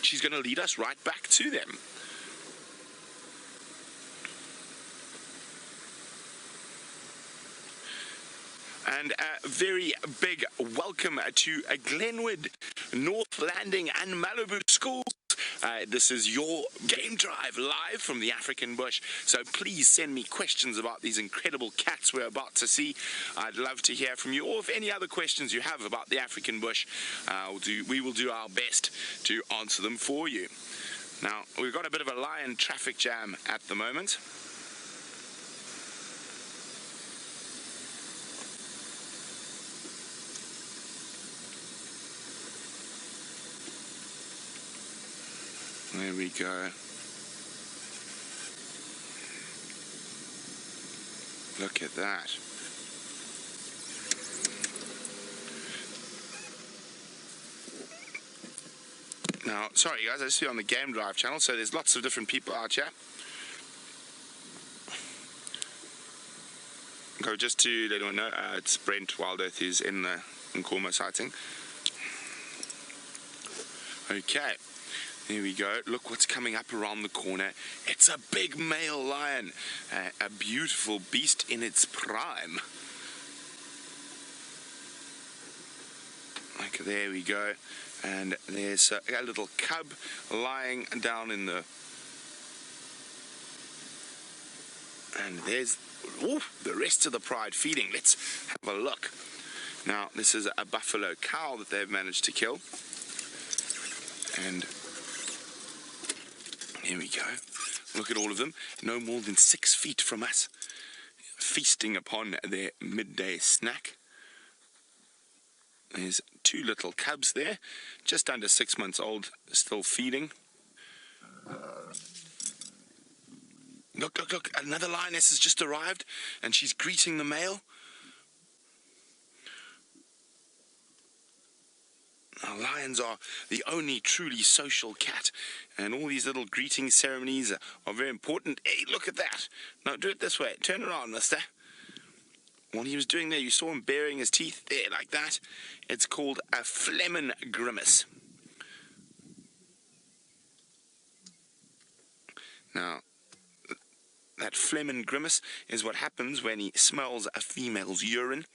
she's going to lead us right back to them. And a very big welcome to Glenwood, North Landing and Malibu schools. This is your game drive live from the African bush, so please send me questions about these incredible cats we're about to see. I'd love to hear from you, or if any other questions you have about the African bush, we will do our best to answer them for you. Now, we've got a bit of a lion traffic jam at the moment. There we go. Look at that. Now, sorry guys, I see you on the Game Drive channel, so there's lots of different people out here. Okay, just to let everyone know, it's Brent, Wild Earth, is in the Nkuhuma sighting. Okay. There we go. Look what's coming up around the corner. It's a big male lion, a beautiful beast in its prime. Like, there we go. And there's a little cub lying down in the... And there's the rest of the pride feeding. Let's have a look. Now, this is a buffalo cow that they've managed to kill. And... here we go. Look at all of them. No more than 6 feet from us. Feasting upon their midday snack. There's 2 little cubs there. Just under 6 months old. Still feeding. Look, look, look. Another lioness has just arrived. And she's greeting the male. Now, lions are the only truly social cat, and all these little greeting ceremonies are very important. Hey, look at that. Now, do it this way. Turn around, mister. What he was doing there, you saw him baring his teeth there, like that. It's called a phlegm grimace. Now, that phlegm grimace is what happens when he smells a female's urine.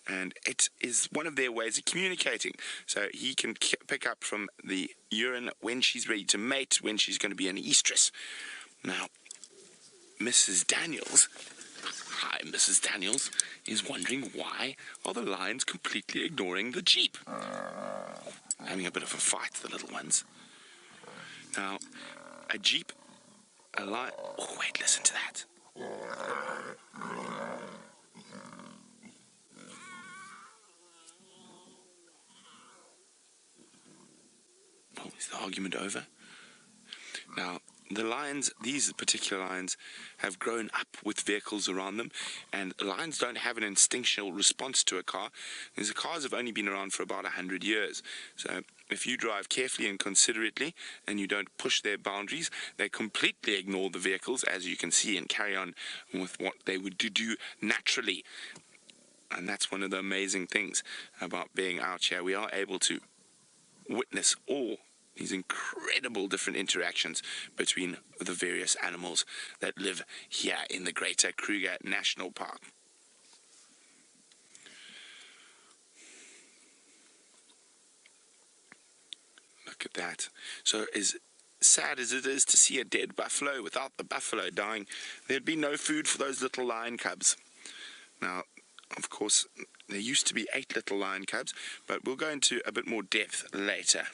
And it is one of their ways of communicating. So he can pick up from the urine when she's ready to mate, when she's going to be an estrus. Now, Mrs. Daniels, hi Mrs. Daniels, is wondering why are the lions completely ignoring the jeep? Having a bit of a fight, the little ones. Now, a jeep, a lion... Oh, wait, listen to that. Is the argument over? Now, the lions, these particular lions, have grown up with vehicles around them, and lions don't have an instinctual response to a car, because the cars have only been around for about 100 years. So if you drive carefully and considerately, and you don't push their boundaries, they completely ignore the vehicles, as you can see, and carry on with what they would do naturally. And that's one of the amazing things about being out here. We are able to witness all these incredible different interactions between the various animals that live here in the Greater Kruger National Park. Look at that. So as sad as it is to see a dead buffalo, without the buffalo dying, there'd be no food for those little lion cubs. Now, of course, there used to be 8 little lion cubs, but we'll go into a bit more depth later.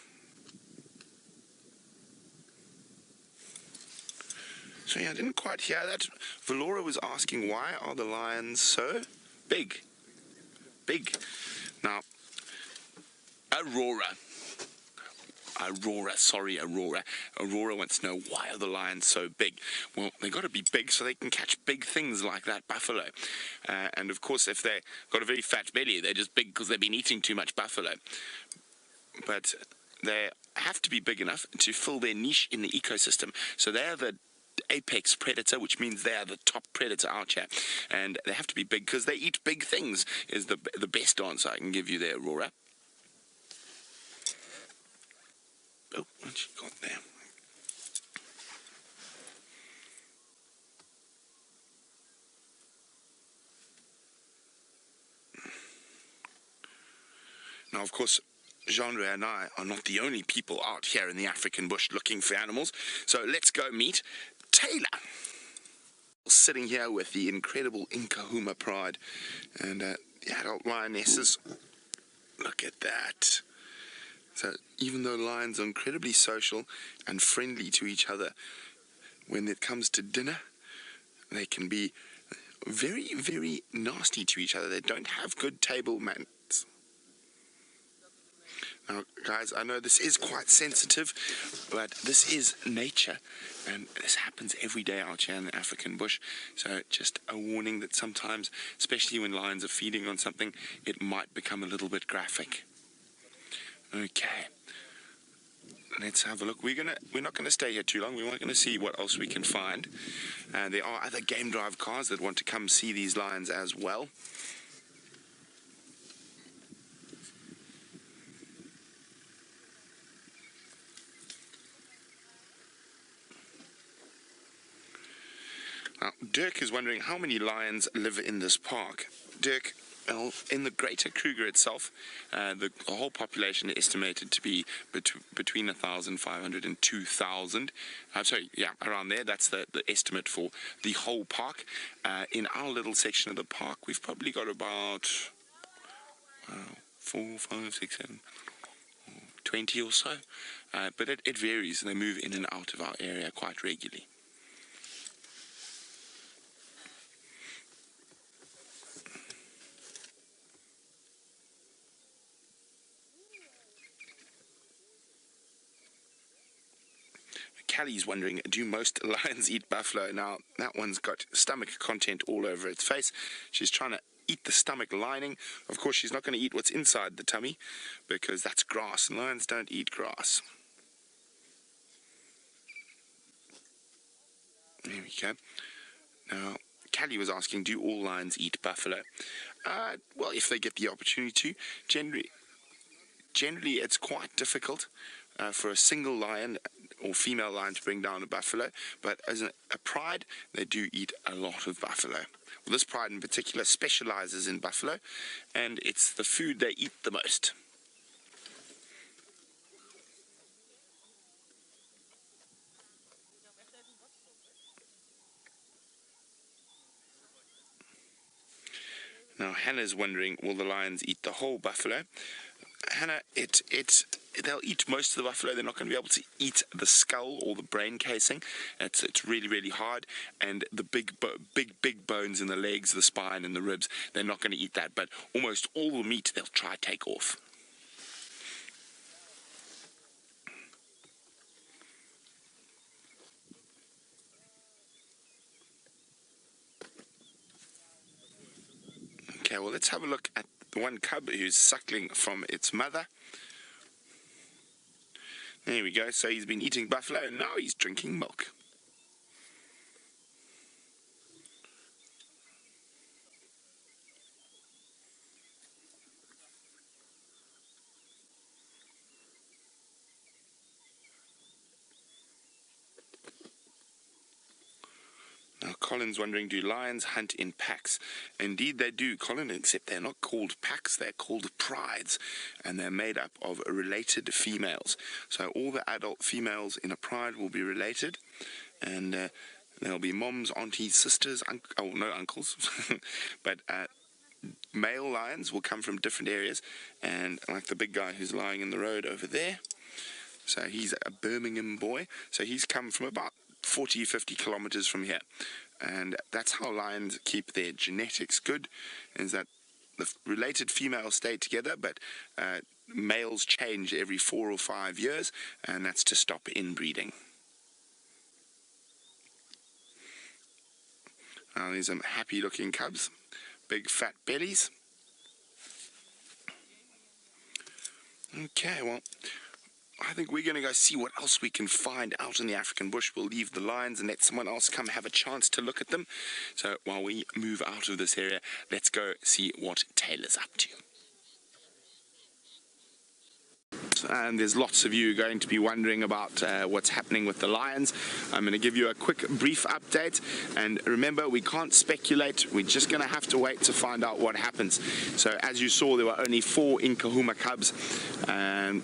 So yeah, I didn't quite hear that. Valora was asking, why are the lions so big? Big. Now, Aurora. Aurora wants to know, why are the lions so big? Well, they got to be big so they can catch big things like that buffalo. And of course, if they've got a very fat belly, they're just big because they've been eating too much buffalo. But they have to be big enough to fill their niche in the ecosystem. So they are the apex predator, which means they are the top predator out here, and they have to be big because they eat big things, is the best answer I can give you there, Aurora. Oh, what you got there? Now, of course, Genre and I are not the only people out here in the African bush looking for animals. So let's go meet Tayla. Sitting here with the incredible Nkuhuma Pride and the adult lionesses. Look at that. So even though lions are incredibly social and friendly to each other, when it comes to dinner, they can be very, very nasty to each other. They don't have good table manners. Now, guys, I know this is quite sensitive, but this is nature, and this happens every day out here in the African bush. So just a warning that sometimes, especially when lions are feeding on something, it might become a little bit graphic. Okay, let's have a look. We're not gonna stay here too long. We're not gonna see what else we can find. There are other game drive cars that want to come see these lions as well. Now, Dirk is wondering how many lions live in this park. Dirk, well, in the greater Kruger itself, the whole population is estimated to be between 1,500 and 2,000. Sorry, yeah, around there. That's the estimate for the whole park. In our little section of the park, we've probably got about 4, 5, 6, 7, 20 or so. But it varies, and they move in and out of our area quite regularly. Callie's wondering, do most lions eat buffalo? Now, that one's got stomach content all over its face. She's trying to eat the stomach lining. Of course, she's not going to eat what's inside the tummy, because that's grass, and lions don't eat grass. There we go. Now, Callie was asking, do all lions eat buffalo? Well, if they get the opportunity to. Generally, it's quite difficult for a single lion or female lion to bring down a buffalo, but as a pride, they do eat a lot of buffalo. Well, this pride in particular specializes in buffalo, and it's the food they eat the most. Now, Hannah's wondering, will the lions eat the whole buffalo? Hannah, they'll eat most of the buffalo. They're not going to be able to eat the skull or the brain casing. It's really, really hard. And the big bones in the legs, the spine, and the ribs, they're not going to eat that. But almost all the meat they'll try to take off. Okay, well, let's have a look at the one cub who's suckling from its mother. There we go. So he's been eating buffalo, and now he's drinking milk. Now, Colin's wondering, do lions hunt in packs? Indeed they do, Colin, except they're not called packs, they're called prides, and they're made up of related females. So all the adult females in a pride will be related, and there'll be moms, aunties, sisters, no uncles, but male lions will come from different areas, and like the big guy who's lying in the road over there, so he's a Birmingham boy, so he's come from about 40, 50 kilometers from here. And that's how lions keep their genetics good, is that the related females stay together, but males change every 4 or 5 years, and that's to stop inbreeding. Now, these are happy looking cubs, big fat bellies. Okay, well, I think we're going to go see what else we can find out in the African bush. We'll leave the lions and let someone else come have a chance to look at them. So while we move out of this area, let's go see what Tayla's up to. and there's lots of you going to be wondering about what's happening with the lions. I'm going to give you a quick brief update, and remember, we can't speculate. We're just going to have to wait to find out what happens. So as you saw, there were only 4 Nkuhuma cubs, and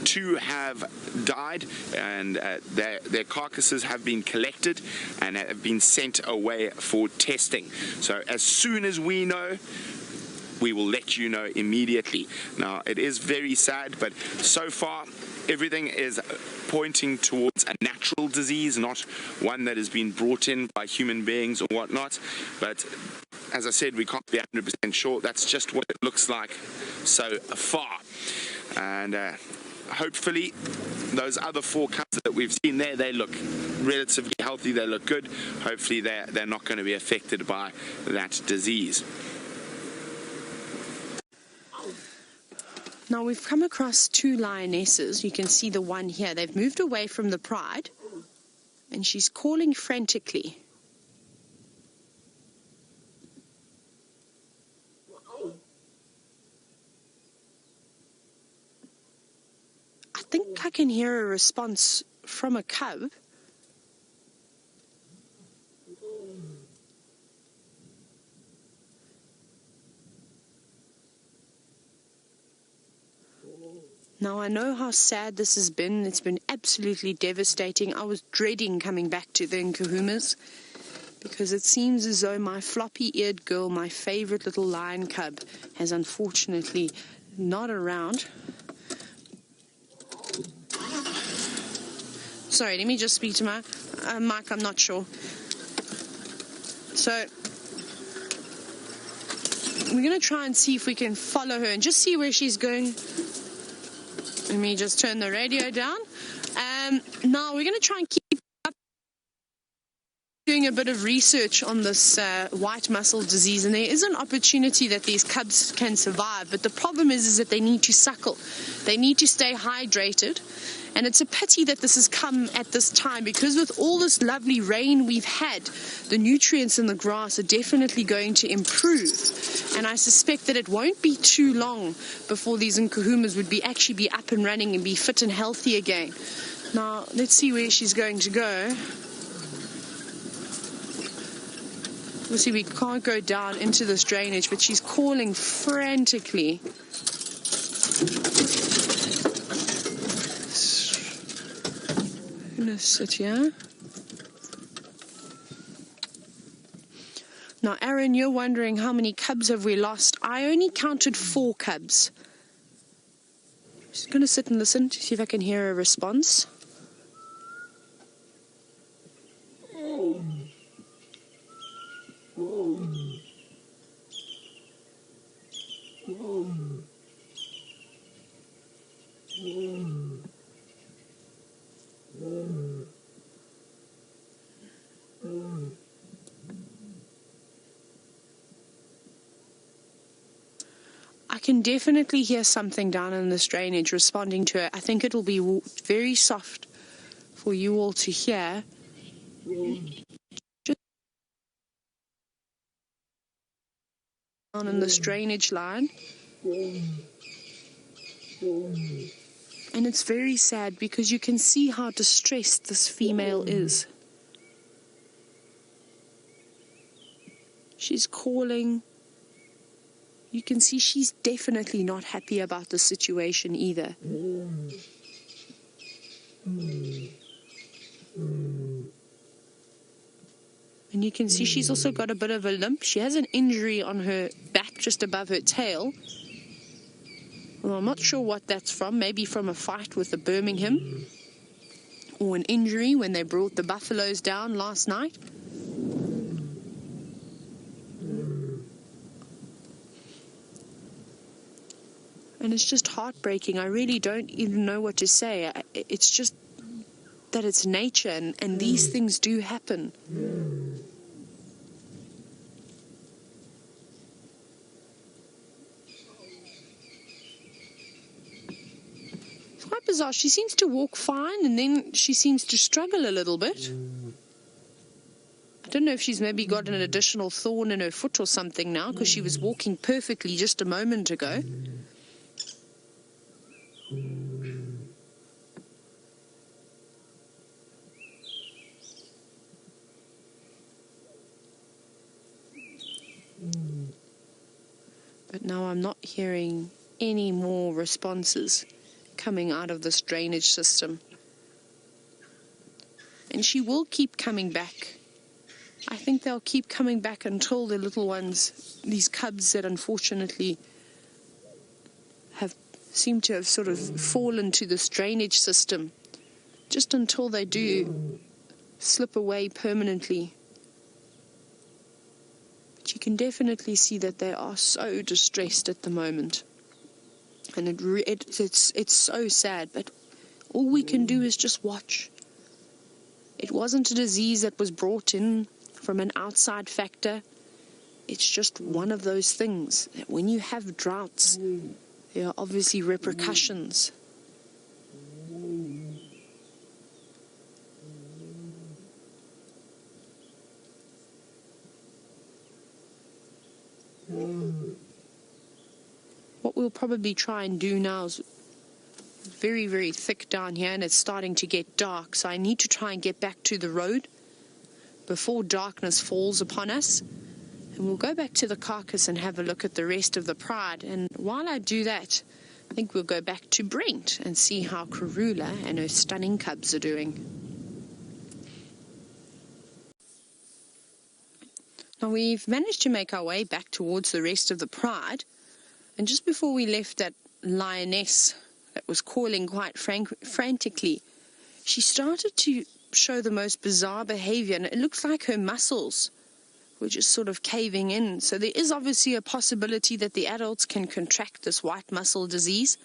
2 have died, and their carcasses have been collected and have been sent away for testing. So as soon as we know, we will let you know immediately. Now, it is very sad, but so far everything is pointing towards a natural disease, not one that has been brought in by human beings or whatnot. But as I said, we can't be 100% sure. That's just what it looks like so far. And hopefully those other 4 cubs that we've seen there, they look relatively healthy, they look good. Hopefully they're not going to be affected by that disease. Now we've come across 2 lionesses. You can see the one here. They've moved away from the pride, and she's calling frantically. I think I can hear a response from a cub. Now, I know how sad this has been. It's been absolutely devastating. I was dreading coming back to the Nkuhumas because it seems as though my floppy-eared girl, my favorite little lion cub, has unfortunately not around. Sorry, let me just speak to my Mike, I'm not sure. So we're going to try and see if we can follow her and just see where she's going. Let me just turn the radio down. Now we're going to try and keep up doing a bit of research on this white muscle disease, and there is an opportunity that these cubs can survive, but the problem is that they need to suckle. They need to stay hydrated, and it's a pity that this has come at this time, because with all this lovely rain we've had, the nutrients in the grass are definitely going to improve, and I suspect that it won't be too long before these Nkuhumas would actually be up and running and be fit and healthy again. Now let's see where she's going to go. Obviously we can't go down into this drainage, but she's calling frantically. I'm gonna sit here. Now, Aaron, you're wondering how many cubs have we lost. I only counted 4 cubs. Just gonna sit and listen to see if I can hear a response. I can definitely hear something down in this drainage responding to her. I think it'll be very soft for you all to hear. Just down in this drainage line. And it's very sad because you can see how distressed this female is. She's calling. You can see she's definitely not happy about the situation either. And you can see she's also got a bit of a limp. She has an injury on her back just above her tail. Well, I'm not sure what that's from. Maybe from a fight with the Birmingham, or an injury when they brought the buffaloes down last night. And it's just heartbreaking. I really don't even know what to say. It's just that it's nature, and these things do happen. It's quite bizarre. She seems to walk fine, and then she seems to struggle a little bit. I don't know if she's maybe got an additional thorn in her foot or something now, because she was walking perfectly just a moment ago. But now I'm not hearing any more responses coming out of this drainage system. And she will keep coming back. I think they'll keep coming back until the little ones, these cubs that unfortunately seem to have sort of fallen to this drainage system, just until they do slip away permanently. But you can definitely see that they are so distressed at the moment. And it's so sad, but all we can do is just watch. It wasn't a disease that was brought in from an outside factor. It's just one of those things that when you have droughts, there are obviously repercussions. What we'll probably try and do now is very, very thick down here, and it's starting to get dark, so I need to try and get back to the road before darkness falls upon us. And we'll go back to the carcass and have a look at the rest of the pride. And while I do that, I think we'll go back to Brent and see how Karula and her stunning cubs are doing. Now we've managed to make our way back towards the rest of the pride. And just before we left that lioness that was calling quite frantically, she started to show the most bizarre behavior, and it looks like her muscles were just sort of caving in. So there is obviously a possibility that the adults can contract this white muscle disease.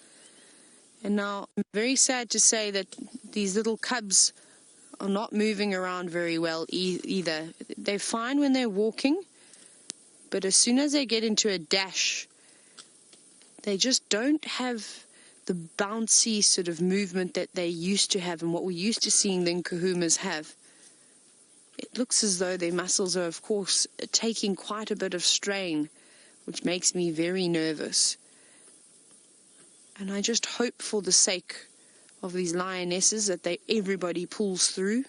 And now I'm very sad to say that these little cubs are not moving around very well either. They're fine when they're walking, but as soon as they get into a dash, they just don't have the bouncy sort of movement that they used to have and what we're used to seeing the Nkuhumas have. It looks as though their muscles are, of course, taking quite a bit of strain, which makes me very nervous. And I just hope for the sake of these lionesses that everybody pulls through.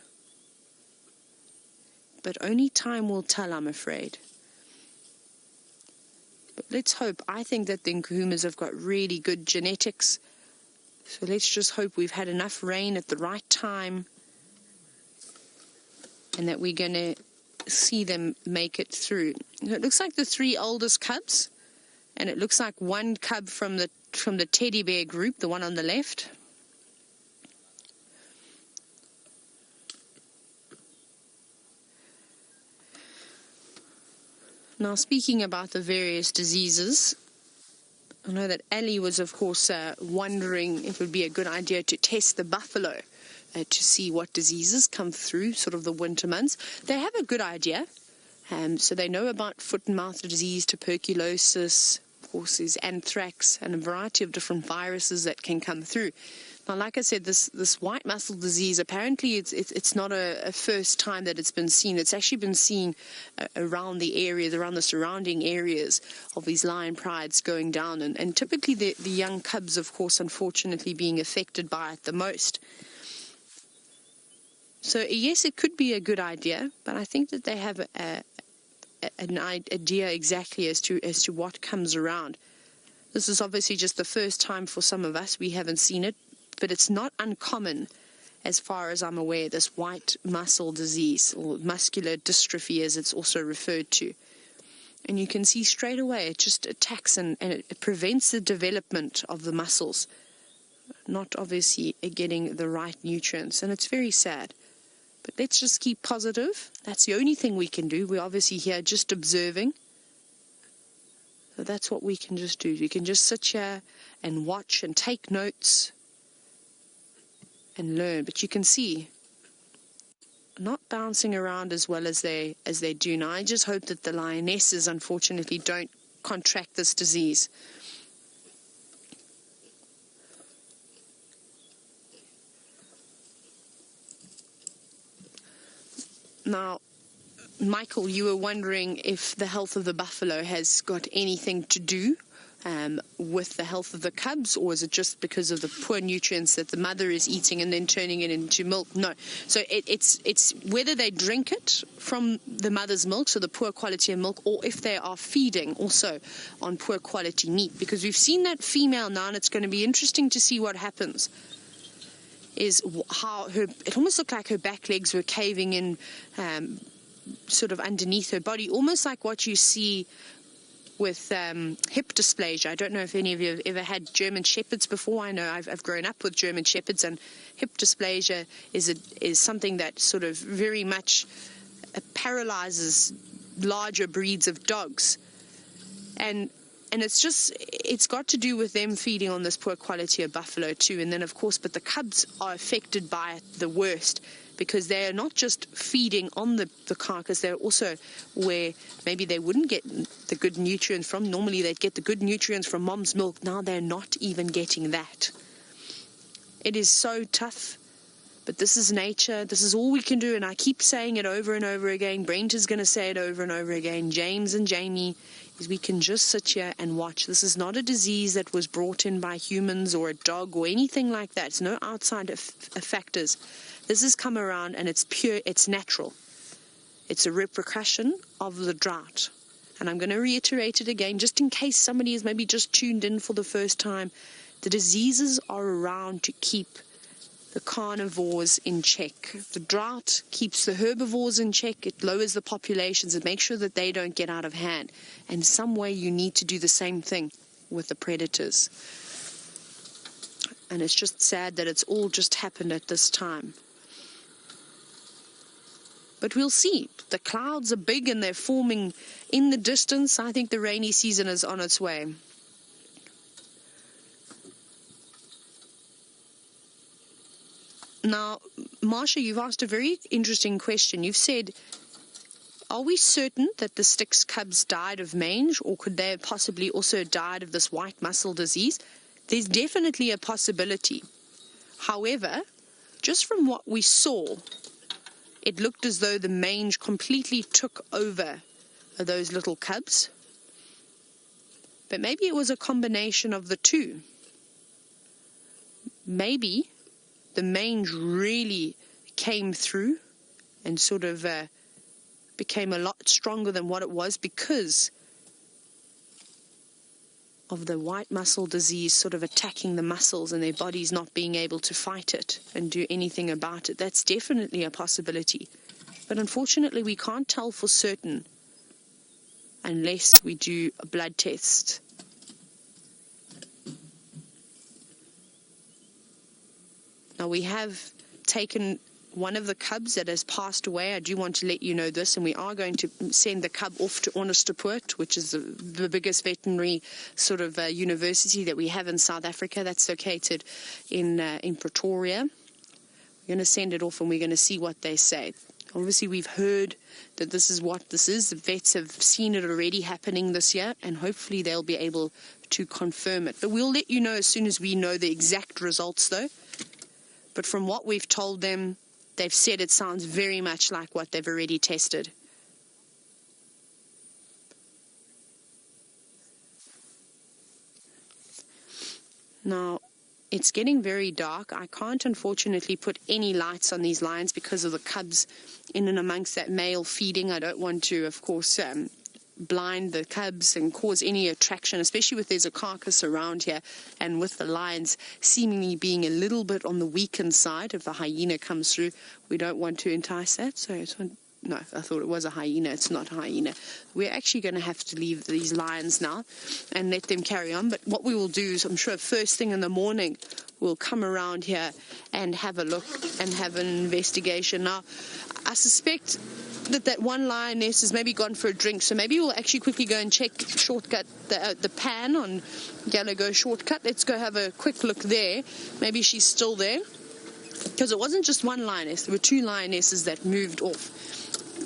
But only time will tell, I'm afraid. But let's hope. I think that the Nkuhumas have got really good genetics. So let's just hope we've had enough rain at the right time and that we're going to see them make it through. It looks like the 3 oldest cubs, and it looks like one cub from the teddy bear group, the one on the left. Now, speaking about the various diseases, I know that Ali was, of course, wondering if it would be a good idea to test the buffalo to see what diseases come through sort of the winter months. They have a good idea. So they know about foot and mouth disease, tuberculosis, of course, there's anthrax, and a variety of different viruses that can come through. Now, like I said, this white muscle disease, apparently it's not a first time that it's been seen. It's actually been seen around the areas, around the surrounding areas of these lion prides going down. And typically the young cubs, of course, unfortunately being affected by it the most. So, yes, it could be a good idea, but I think that they have an idea exactly as to what comes around. This is obviously just the first time for some of us. We haven't seen it, but it's not uncommon, as far as I'm aware, this white muscle disease, or muscular dystrophy as it's also referred to. And you can see straight away it just attacks and it prevents the development of the muscles, not obviously getting the right nutrients, and it's very sad. But let's just keep positive. That's the only thing we can do. We're obviously here just observing. So that's what we can just do. We can just sit here and watch and take notes and learn. But you can see, not bouncing around as well as they do now. I just hope that the lionesses, unfortunately, don't contract this disease. Now, Michael, you were wondering if the health of the buffalo has got anything to do with the health of the cubs, or is it just because of the poor nutrients that the mother is eating and then turning it into milk? No. So it's whether they drink it from the mother's milk, so the poor quality of milk, or if they are feeding also on poor quality meat, because we've seen that female now, and it's going to be interesting to see what happens. Is how it almost looked like her back legs were caving in, sort of underneath her body, almost like what you see with hip dysplasia. I don't know if any of you have ever had German Shepherds before. I know I've grown up with German Shepherds, and hip dysplasia is something that sort of very much paralyzes larger breeds of dogs. And it's got to do with them feeding on this poor quality of buffalo too. And then, of course, but the cubs are affected by it the worst, because they are not just feeding on the carcass, they're also where maybe they wouldn't get the good nutrients from. Normally they'd get the good nutrients from mom's milk. Now they're not even getting that. It is so tough, but this is nature. This is all we can do, and I keep saying it over and over again. Brent is going to say it over and over again. James and Jamie, is we can just sit here and watch. This is not a disease that was brought in by humans or a dog or anything like that. It's no outside factors. This has come around, and it's pure, it's natural. It's a repercussion of the drought. And I'm going to reiterate it again, just in case somebody has maybe just tuned in for the first time. The diseases are around to keep the carnivores in check. The drought keeps the herbivores in check. It lowers the populations and makes sure that they don't get out of hand. And some way you need to do the same thing with the predators. And it's just sad that it's all just happened at this time. But we'll see. The clouds are big and they're forming in the distance. I think the rainy season is on its way. Now, Marsha, you've asked a very interesting question. You've said, are we certain that the Styx cubs died of mange, or could they have possibly also died of this white muscle disease? There's definitely a possibility. However, just from what we saw, it looked as though the mange completely took over those little cubs. But maybe it was a combination of the two. Maybe the mange really came through and sort of became a lot stronger than what it was because of the white muscle disease sort of attacking the muscles and their bodies not being able to fight it and do anything about it. That's definitely a possibility. But unfortunately, we can't tell for certain unless we do a blood test. Now, we have taken one of the cubs that has passed away. I do want to let you know this, and we are going to send the cub off to Onderstepoort, which is the biggest veterinary sort of university that we have in South Africa. That's located in Pretoria. We're going to send it off, and we're going to see what they say. Obviously, we've heard that this is what this is. The vets have seen it already happening this year, and hopefully they'll be able to confirm it. But we'll let you know as soon as we know the exact results, though. But from what we've told them, they've said it sounds very much like what they've already tested. Now, it's getting very dark. I can't, unfortunately, put any lights on these lions because of the cubs in and amongst that male feeding. I don't want to, of course, blind the cubs and cause any attraction, especially with there's a carcass around here, and with the lions seemingly being a little bit on the weakened side. If a hyena comes through, we don't want to entice that. So no, I thought it was a hyena. It's not a hyena. We're actually going to have to leave these lions now and let them carry on. But what we will do is, I'm sure first thing in the morning, we'll come around here and have a look and have an investigation. Now, I suspect that one lioness has maybe gone for a drink, so maybe we'll actually quickly go and check shortcut the pan on Gallagher shortcut. Let's go have a quick look there. Maybe she's still there, because it wasn't just one lioness. There were two lionesses that moved off.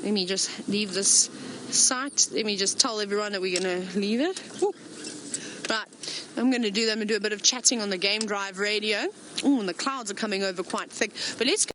Let me just leave this site. Let me just tell everyone that we're going to leave it. Ooh. Right, I'm going to do a bit of chatting on the Game Drive radio. Oh, and the clouds are coming over quite thick. But let's go.